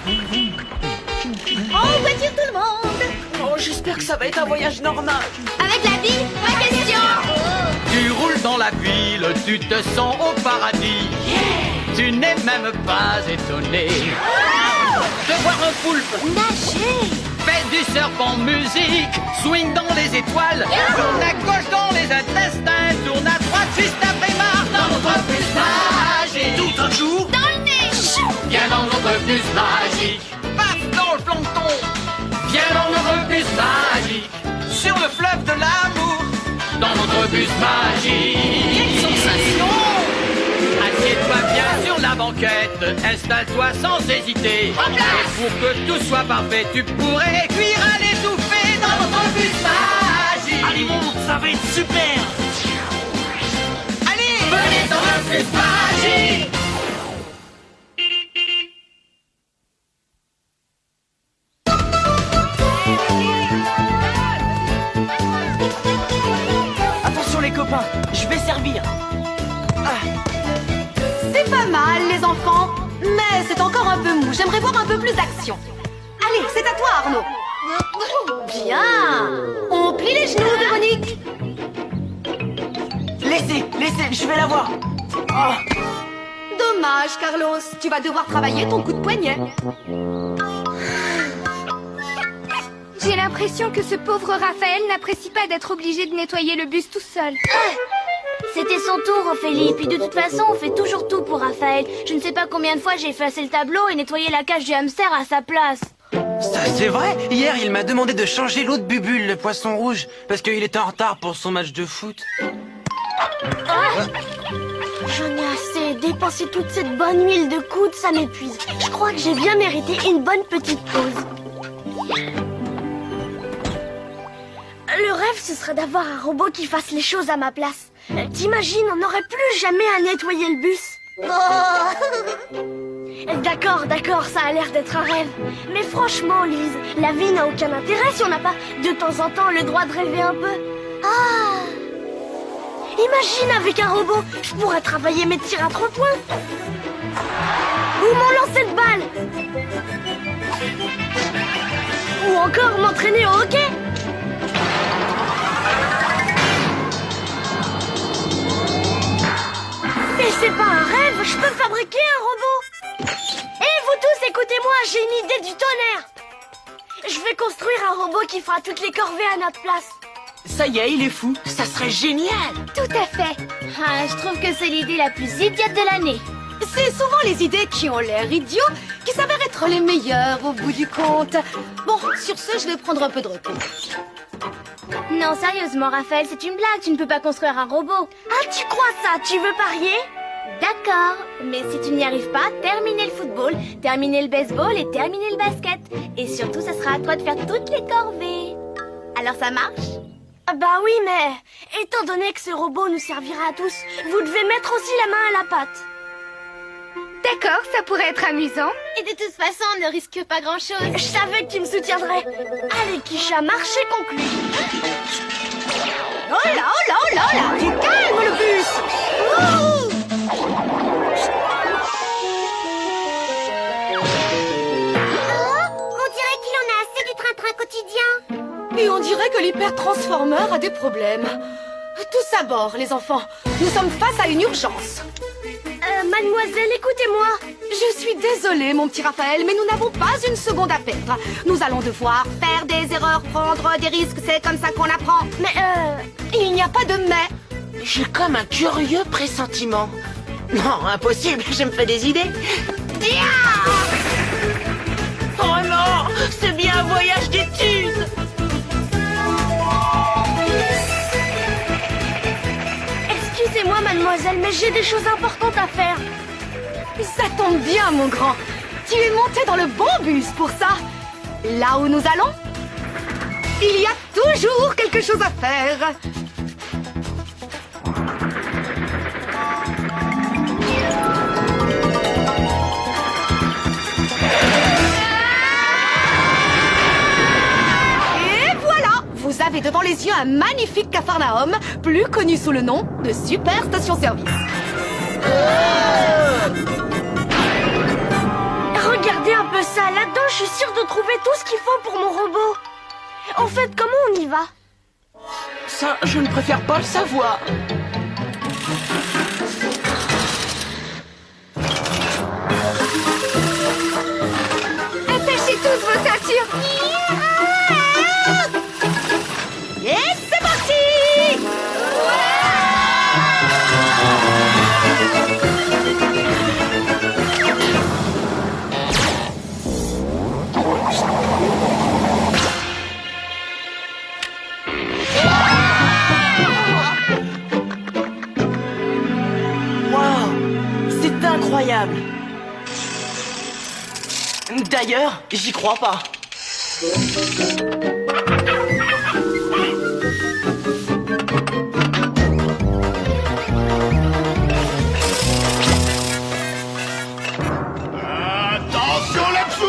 En voiture tout le monde. Oh, j'espère que ça va être un voyage normal. Avec la vie, pas question. Tu roules dans la ville, tu te sens au paradis. Tu n'es même pas étonné de voir un poulpe Nager. fait du surf en musique, swing dans les étoiles, tourne à gauche dans les intestins, tourne à droite juste après Mars dans notre bus magique. Tout un jour. Dans le nez. Viens dans notre bus magique. Paf dans le plancton. Viens dans notre bus magique. Sur le fleuve de l'amour. Dans notre bus magique. Quelle sensation! Assieds-toi bien sur la banquette, installe-toi sans hésiter. Et pour que tout soit parfait, tu pourrais cuire à l'étouffée dans notre bus magique. Allez, monte, ça va être super! Allez! Venez dans le bus magique. Attention les copains, je vais servir. C'est pas mal, les enfants. Mais c'est encore un peu mou. J'aimerais voir un peu plus d'action. Allez, c'est à toi, Arnaud. Bien. On plie les genoux, Véronique. Laissez, je vais la voir. Oh. Dommage, Carlos. Tu vas devoir travailler ton coup de poignet. J'ai l'impression que ce pauvre Raphaël n'apprécie pas d'être obligé de nettoyer le bus tout seul. C'était son tour, Ophélie. Puis de toute façon, on fait toujours tout pour Raphaël. Je ne sais pas combien de fois j'ai effacé le tableau et nettoyé la cage du hamster à sa place. Ça, c'est vrai. Hier, il m'a demandé de changer l'eau de Bubule, le poisson rouge, parce qu'il était en retard pour son match de foot. J'en ai assez. Dépenser toute cette bonne huile de coude, ça m'épuise. Je crois que j'ai bien mérité une bonne petite pause. Le rêve, ce serait d'avoir un robot qui fasse les choses à ma place. T'imagines, on n'aurait plus jamais à nettoyer le bus. D'accord, ça a l'air d'être un rêve. Mais franchement, Lise, la vie n'a aucun intérêt si on n'a pas, de temps en temps, le droit de rêver un peu. Imagine, avec un robot, je pourrais travailler mes tirs à 3 points. Ou mon lancer de balle. Ou encore m'entraîner au hockey. Mais c'est pas un rêve, je peux fabriquer un robot. Et vous tous, écoutez-moi, j'ai une idée du tonnerre. Je vais construire un robot qui fera toutes les corvées à notre place. Ça y est, il est fou. Ça serait génial. Tout à fait. Je trouve que c'est l'idée la plus idiote de l'année. C'est souvent les idées qui ont l'air idiots qui s'avèrent être les meilleures au bout du compte. Bon, sur ce, je vais prendre un peu de repos. Non, sérieusement, Raphaël, c'est une blague, tu ne peux pas construire un robot. Ah, tu crois ça? Tu veux parier? D'accord, mais si tu n'y arrives pas, terminez le football, terminez le baseball et terminez le basket. Et surtout, ça sera à toi de faire toutes les corvées. Alors ça marche? Bah oui, mais étant donné que ce robot nous servira à tous, vous devez mettre aussi la main à la pâte. D'accord, ça pourrait être amusant. Et de toute façon, on ne risque pas grand-chose. Je savais que tu me soutiendrais. Allez, Kisha, marché conclu. Oh là, tu calmes le bus. Ouh. On dirait qu'il en a assez du train-train quotidien. Et on dirait que l'hyper-transformeur a des problèmes. Tous à bord, les enfants. Nous sommes face à une urgence. Mademoiselle, écoutez-moi. Je suis désolée, mon petit Raphaël, mais nous n'avons pas une seconde à perdre. Nous allons devoir faire des erreurs, prendre des risques, c'est comme ça qu'on apprend. Mais il n'y a pas de mais. J'ai comme un curieux pressentiment. Non, impossible, je me fais des idées. Oh non, c'est bien un voyage d'études. Excusez-moi, mademoiselle, mais j'ai des choses importantes à faire. Ça tombe bien, mon grand. Tu es monté dans le bon bus pour ça. Là où nous allons, il y a toujours quelque chose à faire. Et voilà, vous avez devant les yeux un magnifique Capharnaüm, plus connu sous le nom de Super Station Service. Regardez Regardez un peu ça, là-dedans je suis sûre de trouver tout ce qu'il faut pour mon robot. En fait, comment on y va? Ça, je ne préfère pas le savoir. Attachez tous vos ceintures. Et c'est parti! Waouh, c'est incroyable. D'ailleurs, j'y crois pas. Attention là-dessous!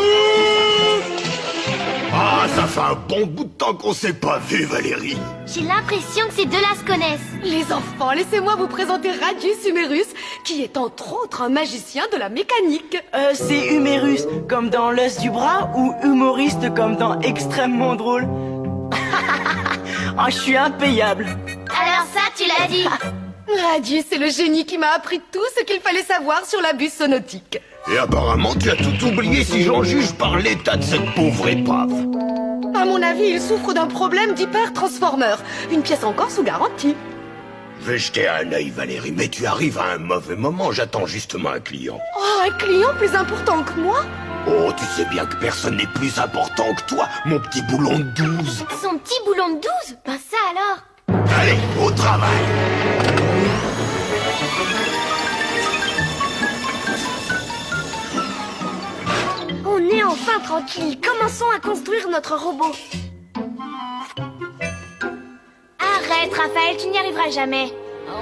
Ah, ça fait un bon bout de temps qu'on s'est pas vu, Valérie. J'ai l'impression que ces deux-là se connaissent. Les enfants, laissez-moi vous présenter Radius Humerus, qui est entre autres un magicien de la mécanique. C'est humérus, comme dans l'os du bras, ou humoriste, comme dans extrêmement drôle. Ah, je suis impayable. Alors ça, tu l'as dit. Radius est le génie qui m'a appris tout ce qu'il fallait savoir sur la bus sonotique. Et apparemment, tu as tout oublié si j'en juge par l'état de cette pauvre épave. À mon avis, il souffre d'un problème d'hyper-transformeur. Une pièce encore sous garantie. Je vais jeter un œil, Valérie, mais tu arrives à un mauvais moment, j'attends justement un client. Oh, un client plus important que moi? Oh, tu sais bien que personne n'est plus important que toi, mon petit boulon de 12. Son petit boulon de 12? Ben ça alors. Allez, au travail. On est enfin tranquille. Commençons à construire notre robot. Arrête, Raphaël, tu n'y arriveras jamais.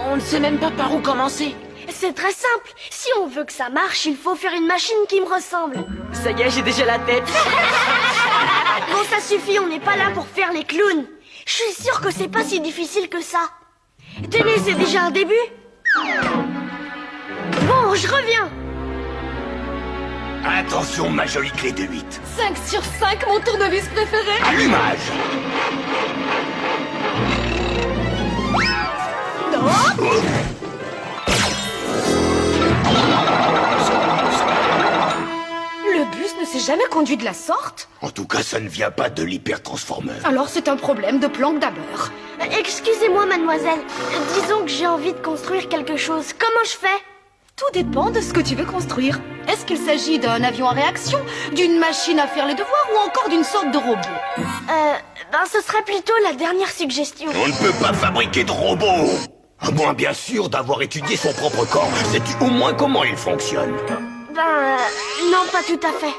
On ne sait même pas par où commencer. C'est très simple. Si on veut que ça marche, il faut faire une machine qui me ressemble. Ça y est, j'ai déjà la tête. Bon, ça suffit, on n'est pas là pour faire les clowns. Je suis sûre que c'est pas si difficile que ça. Tenez, c'est déjà un début. Bon, je reviens. Attention, ma jolie clé de 8. 5 sur 5, mon tournevis préféré. Allumage. Le bus ne s'est jamais conduit de la sorte. En tout cas, ça ne vient pas de l'hypertransformeur. Alors c'est un problème de planque d'abord. Excusez-moi, mademoiselle. Disons que j'ai envie de construire quelque chose. Comment je fais? Tout dépend de ce que tu veux construire. Est-ce qu'il s'agit d'un avion à réaction, d'une machine à faire les devoirs ou encore d'une sorte de robot? Ce serait plutôt la dernière suggestion. On ne peut pas fabriquer de robots. À moins, bien sûr, d'avoir étudié son propre corps. Sais-tu au moins comment il fonctionne? Non, pas tout à fait.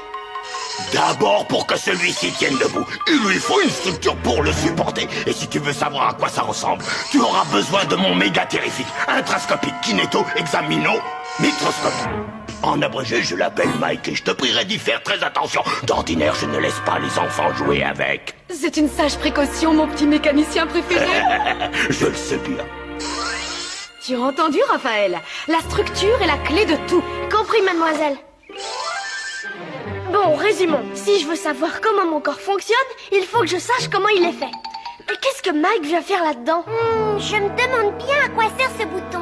D'abord, pour que celui-ci tienne debout, il lui faut une structure pour le supporter. Et si tu veux savoir à quoi ça ressemble, tu auras besoin de mon méga terrifique, intrascopique, kinéto, examino, microscope. En abrégé, je l'appelle Mike et je te prierai d'y faire très attention. D'ordinaire, je ne laisse pas les enfants jouer avec. C'est une sage précaution, mon petit mécanicien préféré. Je le sais bien. Tu as entendu, Raphaël? La structure est la clé de tout. Compris, mademoiselle. Bon, résumons. Si je veux savoir comment mon corps fonctionne, il faut que je sache comment il est fait. Mais qu'est-ce que Mike vient faire là-dedans? Je me demande bien à quoi sert ce bouton.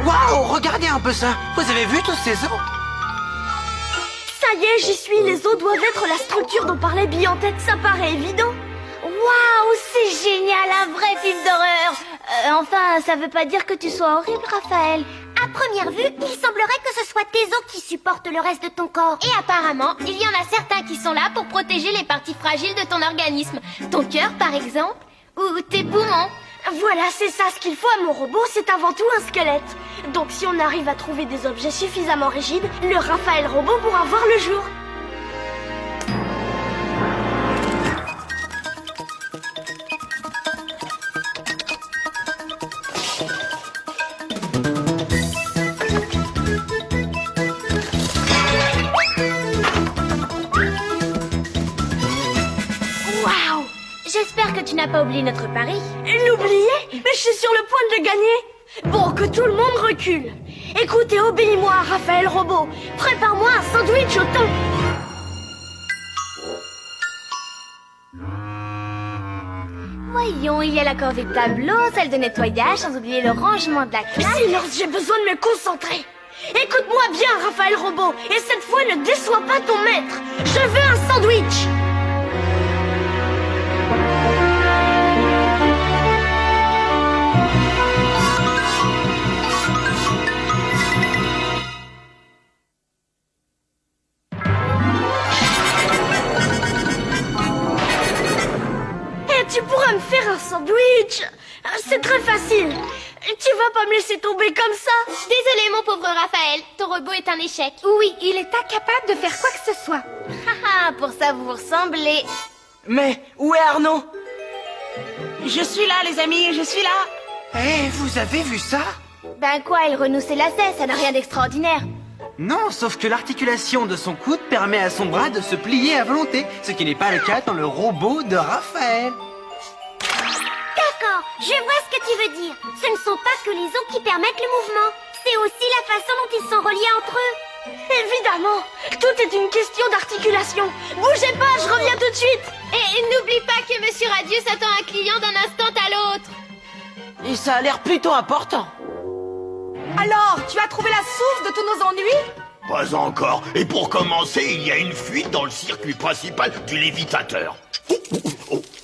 Waouh, regardez un peu ça. Vous avez vu tous ces os? Ça y est, j'y suis. Les os doivent être la structure dont parlait Bee en tête. Ça paraît évident. Waouh, c'est génial, un vrai film d'horreur. Enfin, ça veut pas dire que tu sois horrible, Raphaël. À première vue, il semblerait que ce soit tes os qui supportent le reste de ton corps. Et apparemment, il y en a certains qui sont là pour protéger les parties fragiles de ton organisme. Ton cœur, par exemple, ou tes poumons. Voilà, c'est ça ce qu'il faut à mon robot, c'est avant tout un squelette. Donc si on arrive à trouver des objets suffisamment rigides, le Raphaël robot pourra voir le jour. Waouh! J'espère que tu n'as pas oublié notre pari. L'oublier? Mais je suis sur le point de le gagner. Bon, que tout le monde recule. Écoute et obéis-moi, Raphaël Robot. Prépare-moi un sandwich au thon. Voyons, il y a la corvée de tableau, celle de nettoyage, sans oublier le rangement de la classe. Silence, j'ai besoin de me concentrer. Écoute-moi bien, Raphaël Robot, et cette fois ne déçois pas ton maître. Je veux un sandwich. Tu pourras me faire un sandwich. C'est très facile. Tu vas pas me laisser tomber comme ça. Désolé, mon pauvre Raphaël, ton robot est un échec. Oui, il est incapable de faire quoi que ce soit. Haha, pour ça vous vous ressemblez. Mais où est Arnaud? Je suis là, les amis, je suis là. Eh, vous avez vu ça? Ben quoi, il renoue ses lacets, ça n'a rien d'extraordinaire. Non, sauf que l'articulation de son coude permet à son bras de se plier à volonté, ce qui n'est pas le cas dans le robot de Raphaël. D'accord, je vois ce que tu veux dire. Ce ne sont pas que les os qui permettent le mouvement. C'est aussi la façon dont ils sont reliés entre eux. Évidemment, tout est une question d'articulation. Bougez pas, je reviens tout de suite. Et n'oublie pas que Monsieur Radius attend un client d'un instant à l'autre. Et ça a l'air plutôt important. Alors, tu as trouvé la source de tous nos ennuis? Pas encore. Et pour commencer, il y a une fuite dans le circuit principal du lévitateur.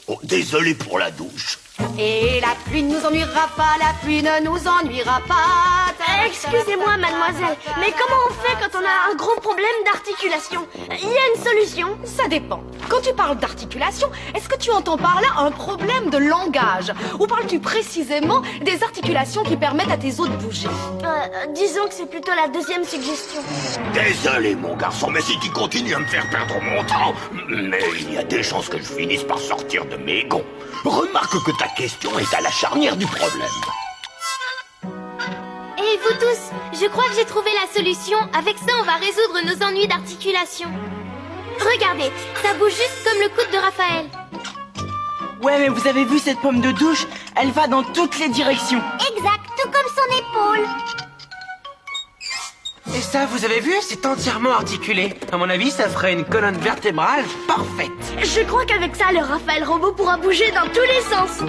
Oh, désolé pour la douche. Et la pluie ne nous ennuiera pas, la pluie ne nous ennuiera pas. Excusez-moi, mademoiselle, mais comment on fait quand on a un gros problème d'articulation? Il y a une solution? Ça dépend. Quand tu parles d'articulation, est-ce que tu entends par là un problème de langage? Ou parles-tu précisément des articulations qui permettent à tes os de bouger? Disons que c'est plutôt la deuxième suggestion. Désolé, mon garçon, mais si tu continues à me faire perdre mon temps, mais il y a des chances que je finisse par sortir de mes gonds. Remarque que ta question est à la charnière du problème. Et vous tous, je crois que j'ai trouvé la solution. Avec ça, on va résoudre nos ennuis d'articulation. Regardez, ça bouge juste comme le coude de Raphaël. Ouais, mais vous avez vu cette pomme de douche? Elle va dans toutes les directions. Exact, tout comme son épaule. Et ça, vous avez vu, c'est entièrement articulé. À mon avis, ça ferait une colonne vertébrale parfaite. Je crois qu'avec ça, le Raphaël Robot pourra bouger dans tous les sens.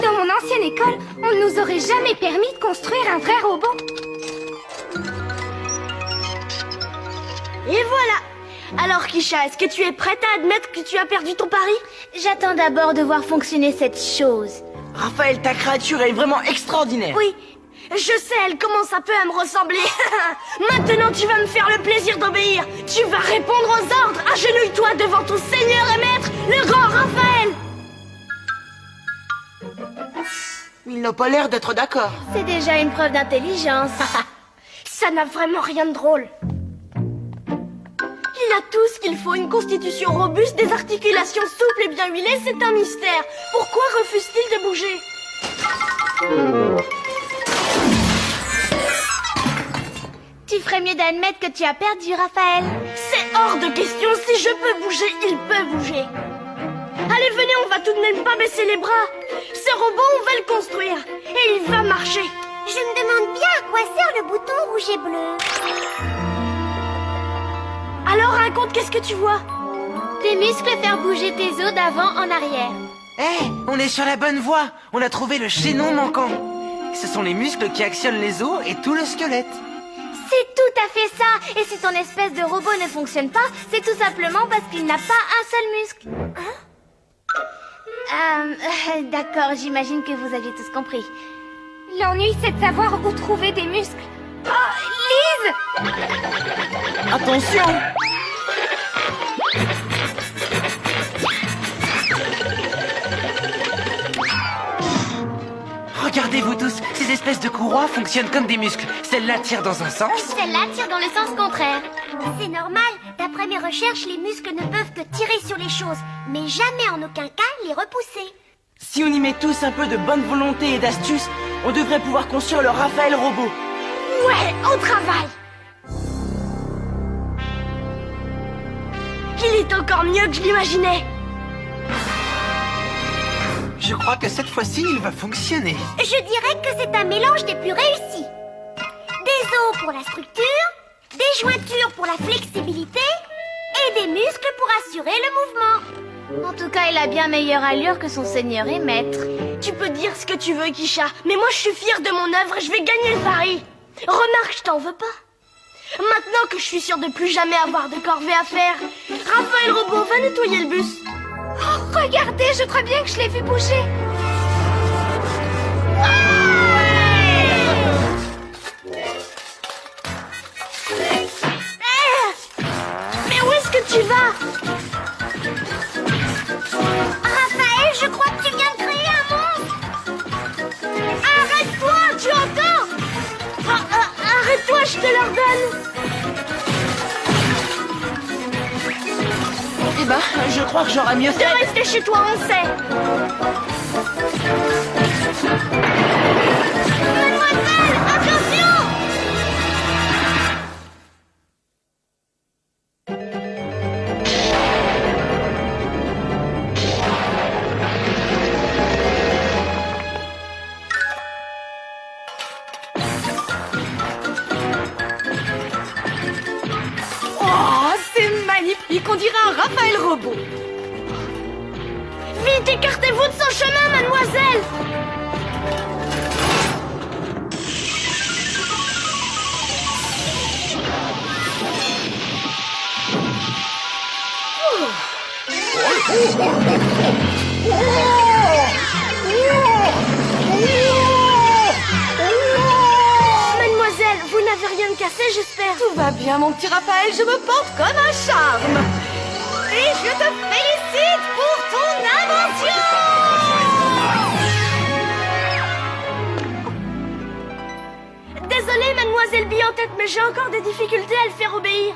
Dans mon ancienne école, on ne nous aurait jamais permis de construire un vrai robot. Et voilà. Alors, Kisha, est-ce que tu es prête à admettre que tu as perdu ton pari? J'attends d'abord de voir fonctionner cette chose. Raphaël, ta créature est vraiment extraordinaire. Oui, je sais, elle commence un peu à me ressembler. Maintenant, tu vas me faire le plaisir d'obéir. Tu vas répondre aux ordres. Agenouille-toi devant ton seigneur et maître, le grand Raphaël. Il n'a pas l'air d'être d'accord. C'est déjà une preuve d'intelligence. Ça n'a vraiment rien de drôle. Il a tout ce qu'il faut, une constitution robuste, des articulations souples et bien huilées, c'est un mystère. Pourquoi refuse-t-il de bouger? Tu ferais mieux d'admettre que tu as perdu, Raphaël. C'est hors de question, si je peux bouger, il peut bouger. Allez, venez, on va tout de même pas baisser les bras. Ce robot, on va le construire. Et il va marcher. Je me demande bien à quoi sert le bouton rouge et bleu. Alors, raconte, qu'est-ce que tu vois? Tes muscles faire bouger tes os d'avant en arrière. Eh, on est sur la bonne voie. On a trouvé le chaînon manquant. Ce sont les muscles qui actionnent les os et tout le squelette. C'est tout à fait ça. Et si ton espèce de robot ne fonctionne pas, c'est tout simplement parce qu'il n'a pas un seul muscle. D'accord, j'imagine que vous aviez tous compris. L'ennui, c'est de savoir où trouver des muscles. Oh, Lise! Attention! Regardez-vous tous, ces espèces de courroies fonctionnent comme des muscles. Celle-là tire dans un sens. Celle-là tire dans le sens contraire. C'est normal. D'après mes recherches, les muscles ne peuvent que tirer sur les choses, mais jamais en aucun cas les repousser. Si on y met tous un peu de bonne volonté et d'astuce, on devrait pouvoir construire le Raphaël Robot. Ouais, au travail. Il est encore mieux que je l'imaginais. Je crois que cette fois-ci, il va fonctionner. Je dirais que c'est un mélange des plus réussis. os pour la structure, des jointures pour la flexibilité et des muscles pour assurer le mouvement. En tout cas, il a bien meilleure allure que son seigneur et maître. Tu peux dire ce que tu veux, Kisha, mais moi je suis fière de mon œuvre et je vais gagner le pari. Remarque, je t'en veux pas. Maintenant que je suis sûre de plus jamais avoir de corvée à faire, Raphaël Robot va nettoyer le bus. Oh, regardez, je crois bien que je l'ai vu bouger. Mais où est-ce que tu vas? Raphaël, je crois que tu viens de créer un monstre. Arrête-toi, tu entends? Arrête-toi, je te l'ordonne. Eh ben, je crois que j'aurais mieux De fait. rester chez toi, on sait. Mademoiselle, attention! Oh, c'est magnifique, on dirait un Raphaël Robot. Vite, écartez-vous de son chemin, mademoiselle. Mademoiselle, vous n'avez rien de cassé, j'espère. Tout va bien, mon petit Raphaël, je me porte comme un charme. Et je te félicite pour ton invention! Désolée, mademoiselle Bille-en-Tête, mais j'ai encore des difficultés à le faire obéir.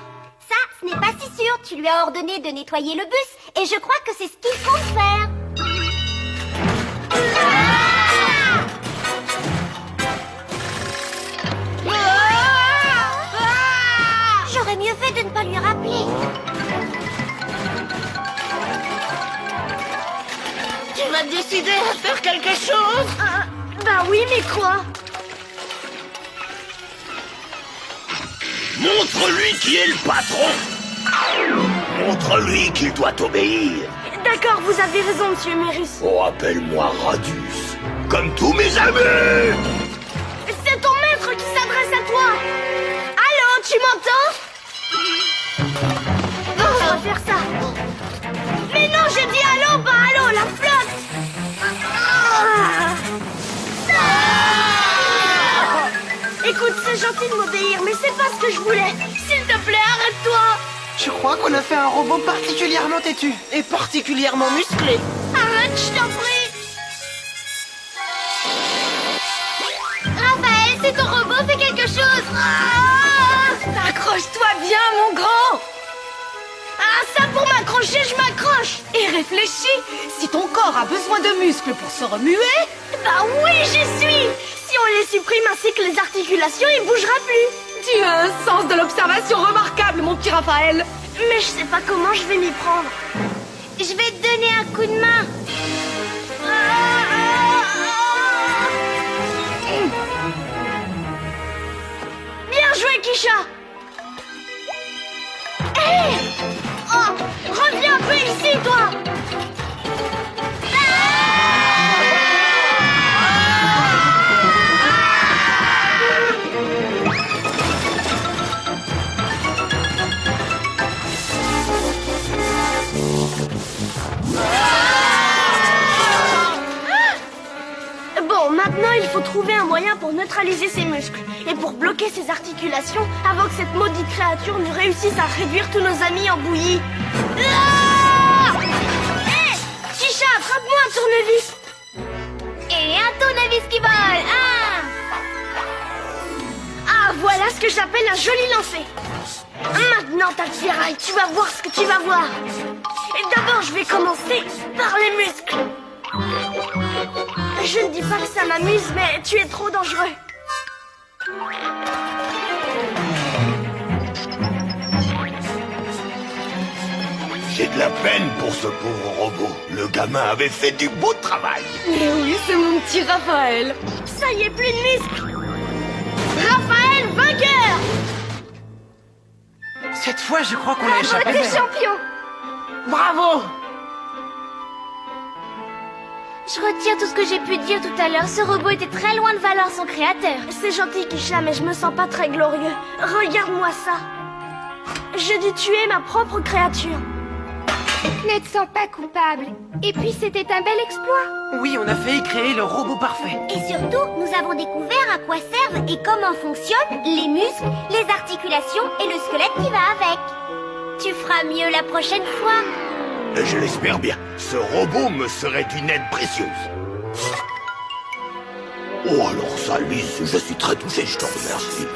Ça, ce n'est pas si sûr. Tu lui as ordonné de nettoyer le bus et je crois que c'est ce qu'il compte faire. J'aurais mieux fait de ne pas lui rappeler. Tu vas te décider à faire quelque chose? Bah oui, mais quoi? Montre-lui qui est le patron. Montre-lui qu'il doit obéir. D'accord, vous avez raison, monsieur Mérus. Oh, appelle-moi Radius, comme tous mes amis. C'est ton maître qui s'adresse à toi. Allô, tu m'entends? Non, je vais faire ça. Mais non, j'ai dit allô, pas allô, la flotte. Écoute, c'est gentil de m'obéir, mais c'est pas ce que je voulais. S'il te plaît, arrête-toi. Je crois qu'on a fait un robot particulièrement têtu et particulièrement musclé. Arrête, je t'en prie. Raphaël, c'est ton robot, fais quelque chose. Accroche-toi bien, mon grand! Ah, ça pour m'accrocher, je m'accroche. Et réfléchis, si ton corps a besoin de muscles pour se remuer, Bah oui, j'y suis. Si on les supprime ainsi que les articulations, il bougera plus. tu as un sens de l'observation remarquable, mon petit Raphaël. Mais je sais pas comment je vais m'y prendre. Je vais te donner un coup de main. Bien joué, Kisha. Hé! Oh, reviens un peu ici, toi. Bon, maintenant il faut trouver un moyen pour neutraliser ses muscles et pour bloquer ses articulations avant que cette maudite créature ne réussisse à réduire tous nos amis en bouillie. Ah! Hé! Chicha, attrape-moi un tournevis. Et un tournevis qui vole. Ah, voilà ce que j'appelle un joli lancer. Maintenant, ta ferraille, tu vas voir ce que tu vas voir. Et d'abord, je vais commencer par les muscles. Je ne dis pas que ça m'amuse, mais tu es trop dangereux. J'ai de la peine pour ce pauvre robot. Le gamin avait fait du beau travail. Mais oui, c'est mon petit Raphaël. Ça y est, plus de muscles. Raphaël, vainqueur! Cette fois, je crois qu'on a échappé. T'es champion. Bravo! Je retire tout ce que j'ai pu dire tout à l'heure. Ce robot était très loin de valoir son créateur. C'est gentil, Kisha, mais je me sens pas très glorieux. Regarde-moi ça. J'ai dû tuer ma propre créature. Ne te sens pas coupable. Et puis c'était un bel exploit. Oui, on a failli créer le robot parfait. Et surtout, nous avons découvert à quoi servent et comment fonctionnent les muscles, les articulations et le squelette qui va avec. Tu feras mieux la prochaine fois. Je l'espère bien. Ce robot me serait d'une aide précieuse. Oh, alors ça, Lise, je suis très touché, je te remercie.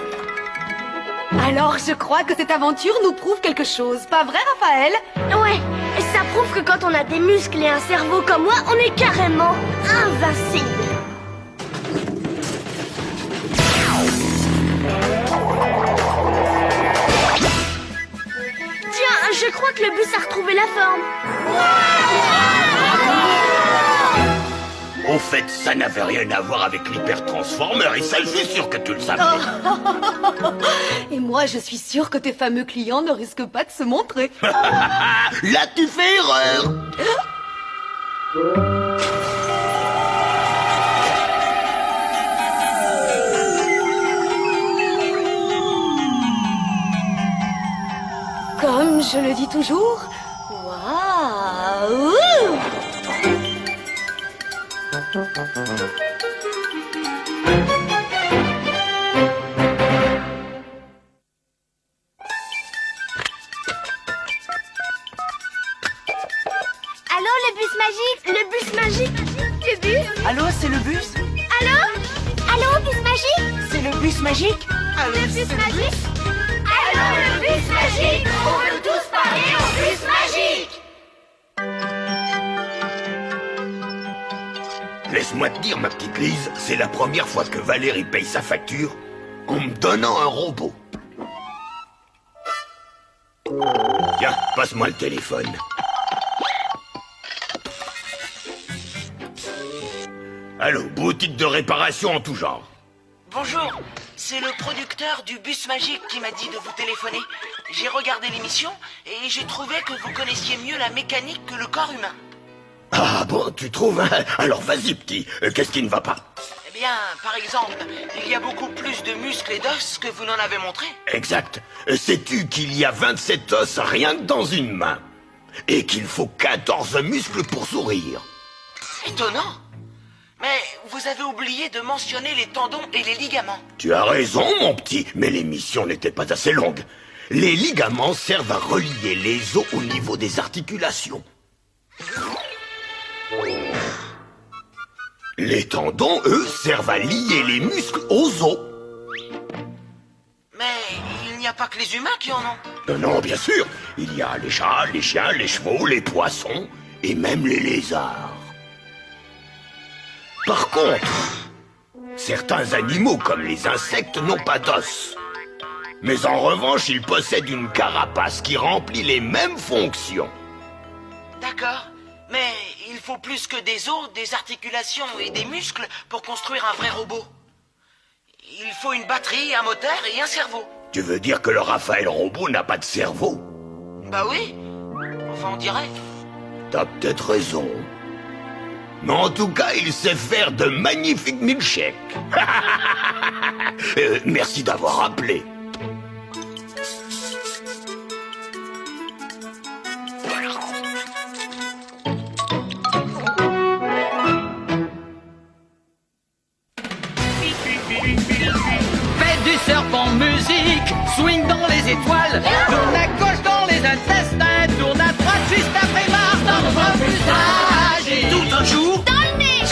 Alors, je crois que cette aventure nous prouve quelque chose, pas vrai, Raphaël? Ouais, et ça prouve que quand on a des muscles et un cerveau comme moi, on est carrément invincible. Tiens, je crois que le bus a retrouvé la forme. Au fait, ça n'avait rien à voir avec l'hypertransformer, et ça, je suis sûr que tu le savais. Et moi, je suis sûre que tes fameux clients ne risquent pas de se montrer. Là, tu fais erreur. Comme je le dis toujours, waouh! Allô, le bus magique? Le bus magique? Le bus? Allô, c'est le bus? Allô, bus magique? C'est le bus magique? Le bus magique? Allô, le bus magique? On veut tous parler au bus magique! Laisse-moi te dire, ma petite Lise, c'est la première fois que Valérie paye sa facture en me donnant un robot. Tiens, passe-moi le téléphone. Allô, boutique de réparation en tout genre. Bonjour, c'est le producteur du bus magique qui m'a dit de vous téléphoner. J'ai regardé l'émission et j'ai trouvé que vous connaissiez mieux la mécanique que le corps humain. Ah bon, tu trouves, hein? Alors vas-y, petit, qu'est-ce qui ne va pas? Eh bien, par exemple, il y a beaucoup plus de muscles et d'os que vous n'en avez montré. Exact. Sais-tu qu'il y a 27 os rien que dans une main? Et qu'il faut 14 muscles pour sourire? Étonnant. Mais vous avez oublié de mentionner les tendons et les ligaments. Tu as raison, mon petit, mais l'émission n'était pas assez longue. Les ligaments servent à relier les os au niveau des articulations. Les tendons, eux, servent à lier les muscles aux os. Mais il n'y a pas que les humains qui en ont. Non, bien sûr. Il y a les chats, les chiens, les chevaux, les poissons et même les lézards. Par contre, certains animaux comme les insectes n'ont pas d'os. Mais en revanche, ils possèdent une carapace qui remplit les mêmes fonctions. D'accord. Mais il faut plus que des os, des articulations et des muscles pour construire un vrai robot. Il faut une batterie, un moteur et un cerveau. Tu veux dire que le Raphaël robot n'a pas de cerveau? Bah oui. Enfin, on dirait. T'as peut-être raison. Mais en tout cas, il sait faire de magnifiques milkshakes. Merci d'avoir rappelé. Faites du surf en musique, swing dans les étoiles, tourne à gauche dans les intestins, tourne à droite juste après Mars dans notre bus magique. Tout un jour. Dans le nez!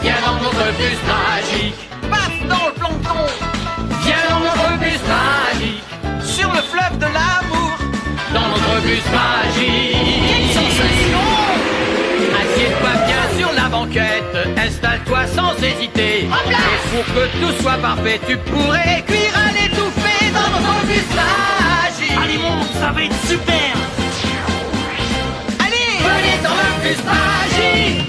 Viens dans notre bus magique, Paf dans le plancton. viens dans notre bus magique, Sur le fleuve de l'amour. dans notre bus magique. Quelle sensation! Assieds-toi bien sur la banquette, installe-toi sans hésiter. Et pour que tout soit parfait, tu pourrais cuire à l'étouffée dans notre bus magique. Allez, monte, ça va être super. Allez! Venez dans le bus magique.